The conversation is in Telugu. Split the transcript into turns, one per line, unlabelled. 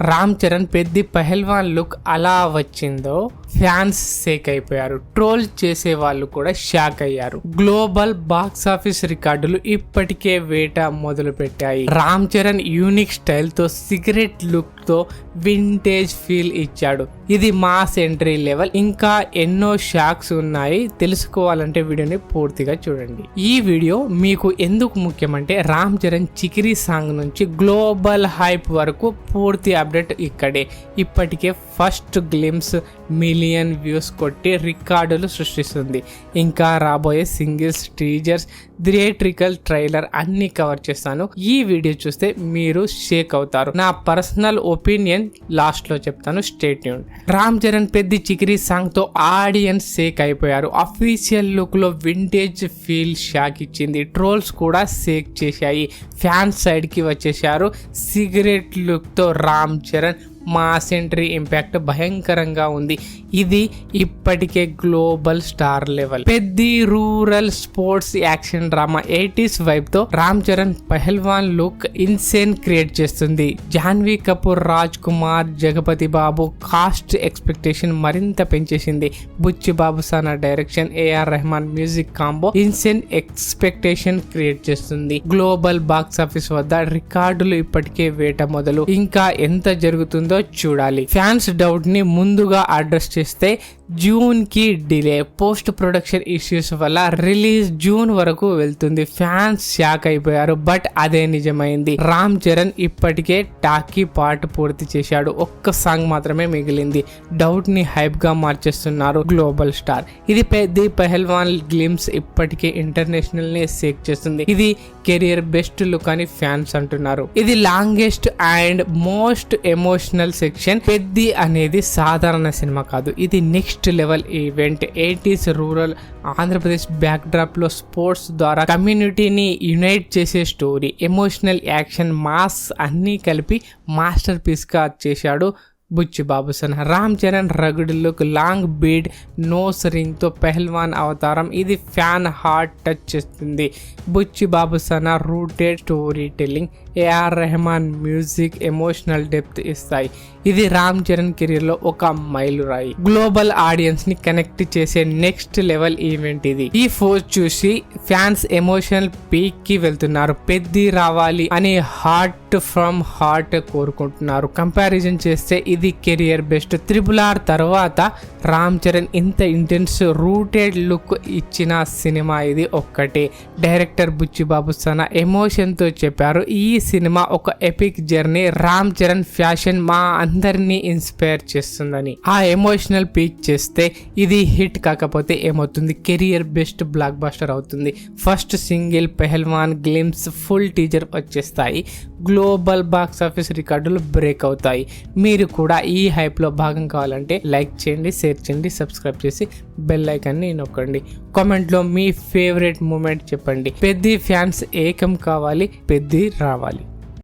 రామ్ చరణ్ పెద్ది పహల్వాన్ లుక్ అలా వచ్చిందో ఫ్యాన్స్ షేక్ అయిపోయారు. ట్రోల్ చేసే వాళ్ళు కూడా షాక్ అయ్యారు. గ్లోబల్ బాక్స్ ఆఫీస్ రికార్డులు ఇప్పటికే వేట మొదలు పెట్టాయి. రామ్ చరణ్ యూనిక్ స్టైల్ తో సిగరెట్ లుక్ తో వింటేజ్ ఫీల్ ఇచ్చాడు. ఇది మాస్ ఎంట్రీ లెవెల్. ఇంకా ఎన్నో షాక్స్ ఉన్నాయి. తెలుసుకోవాలంటే వీడియోని పూర్తిగా చూడండి. ఈ వీడియో మీకు ఎందుకు ముఖ్యమంటే రామ్ చరణ్ చికిరి సాంగ్ నుంచి గ్లోబల్ హైప్ వరకు పూర్తి అప్డేట్ ఇక్కడే. ఇప్పటికే ఫస్ట్ గ్లిమ్స్ మిలియన్ వ్యూస్ కొట్టి రికార్డులు సృష్టిస్తుంది. ఇంకా రాబోయే సింగిల్స్, టీజర్స్, థియేట్రికల్ ట్రైలర్ అన్ని కవర్ చేస్తాను. ఈ వీడియో చూస్తే మీరు షేక్ అవుతారు. నా పర్సనల్ ఒపీనియన్ లాస్ట్ లో చెప్తాను. Stay tune. Ram Charan Peddi Chikiri song తో ఆడియన్స్ షేక్ అయిపోయారు. అఫీషియల్ లుక్ లో వింటేజ్ ఫీల్ షాక్ ఇచ్చింది. ట్రోల్స్ కూడా షేక్ చేశాయి. ఫ్యాన్స్ సైడ్ కి వచ్చేసారు. సిగరెట్ లుక్ తో Ram Charan mass entry impact భయంకరంగా ఉంది. ఇది ఇప్పటికే global star level. Peddi rural sports action drama 80s vibe తో రామ్ చరణ్ పహల్వాన్ లుక్ ఇన్సేన్ క్రియేట్ చేస్తుంది. జాన్వీ కపూర్, రాజ్ కుమార్, జగపతి బాబు కాస్ట్ ఎక్స్పెక్టేషన్ మరింత పెంచేసింది. Buchi Babu Sana direction, A R Rahman music combo insane expectation create చేస్తుంది. గ్లోబల్ బాక్స్ ఆఫీస్ వద్ద రికార్డులు ఇప్పటికే వేట మొదలు. ఇంకా ఎంత జరుగుతుందో చూడాలి. ఫ్యాన్స్ డౌట్ ని ముందుగా అడ్రస్ చేస్తే జూన్ కి డిలే. పోస్ట్ ప్రొడక్షన్ ఇష్యూస్ వల్ల రిలీజ్ జూన్ వరకు వెళ్తుంది. ఫ్యాన్స్ షాక్ అయిపోయారు. బట్ అదే నిజమైంది. రామ్ చరణ్ ఇప్పటికే టాకీ పార్ట్ పూర్తి చేశాడు. ఒక్క సాంగ్ మాత్రమే మిగిలింది. డౌట్ ని హైప్ గా మార్చేస్తున్నారు గ్లోబల్ స్టార్. ఇది పెద్ది పహల్వాన్ గ్లిమ్స్ ఇప్పటికే ఇంటర్నేషనల్ ని షేక్ చేస్తుంది. ఇది కెరియర్ బెస్ట్ లుక్ అని ఫ్యాన్స్ అంటున్నారు. ఇది longest and most emotional section. Peddi అనేది సాధారణ సినిమా కాదు. ఇది next level event. 80s rural Andhra Pradesh backdrop లో స్పోర్ట్స్ ద్వారా కమ్యూనిటీని యునైట్ చేసే స్టోరీ. ఎమోషనల్, యాక్షన్, మాస్ అన్నీ కలిపి మాస్టర్ పీస్ గా చేశాడు Buchi Babu Sana. Ram Charan rugged look, long beard, nose ring తో పహల్వాన్ అవతారం. ఇది ఫ్యాన్ హార్ట్ టచ్ చేస్తుంది. Buchi Babu Sana rooted storytelling, AR Rahman music emotional depth ఇస్తాయి. ఇది రామ్ చరణ్ కెరీర్ లో ఒక మైలురాయి. గ్లోబల్ ఆడియన్స్ ని కనెక్ట్ చేసే నెక్స్ట్ లెవెల్ ఈవెంట్ ఇది. ఈ ఫోజ్ చూసి ఫ్యాన్స్ ఎమోషనల్ పీక్ కి వెళ్తున్నారు. పెద్ది రావాలి అని హార్ట్ ఫ్రమ్ హార్ట్ కోరుకుంటున్నారు. కంపారిజన్ చేస్తే ఇది కెరియర్ బెస్ట్. RRR తర్వాత రామ్ చరణ్ ఇంత ఇంటెన్స్ రూటెడ్ లుక్ ఇచ్చిన సినిమా ఇది ఒక్కటే. డైరెక్టర్ బుచ్చి బాబు సానా ఎమోషన్ తో చెప్పారు, ఈ సినిమా ఒక epic journey. Ram Charan fashion మా అందరినీ ఇన్స్పైర్ చేస్తుందని. ఆ ఎమోషనల్ పీక్ చేస్తే ఇది హిట్ కాకపోతే ఏమవుతుంది? కెరియర్ బెస్ట్ బ్లాక్ బస్టర్ అవుతుంది. ఫస్ట్ సింగిల్ పహల్వాన్ గ్లిమ్స్, ఫుల్ టీజర్ వచ్చేస్తాయి. గ్లోబల్ బాక్స్ ఆఫీస్ రికార్డులు బ్రేక్ అవుతాయి. మీరు కూడా ఈ హైప్ లో భాగం కావాలంటే లైక్ చేయండి, షేర్ చేయండి, సబ్స్క్రైబ్ చేసి బెల్ ఐకాన్ ని నొక్కండి. కామెంట్ లో మీ ఫేవరెట్ మూమెంట్ చెప్పండి. పెద్ది ఫ్యాన్స్ ఏకం కావాలి, పెద్ది రావాలి.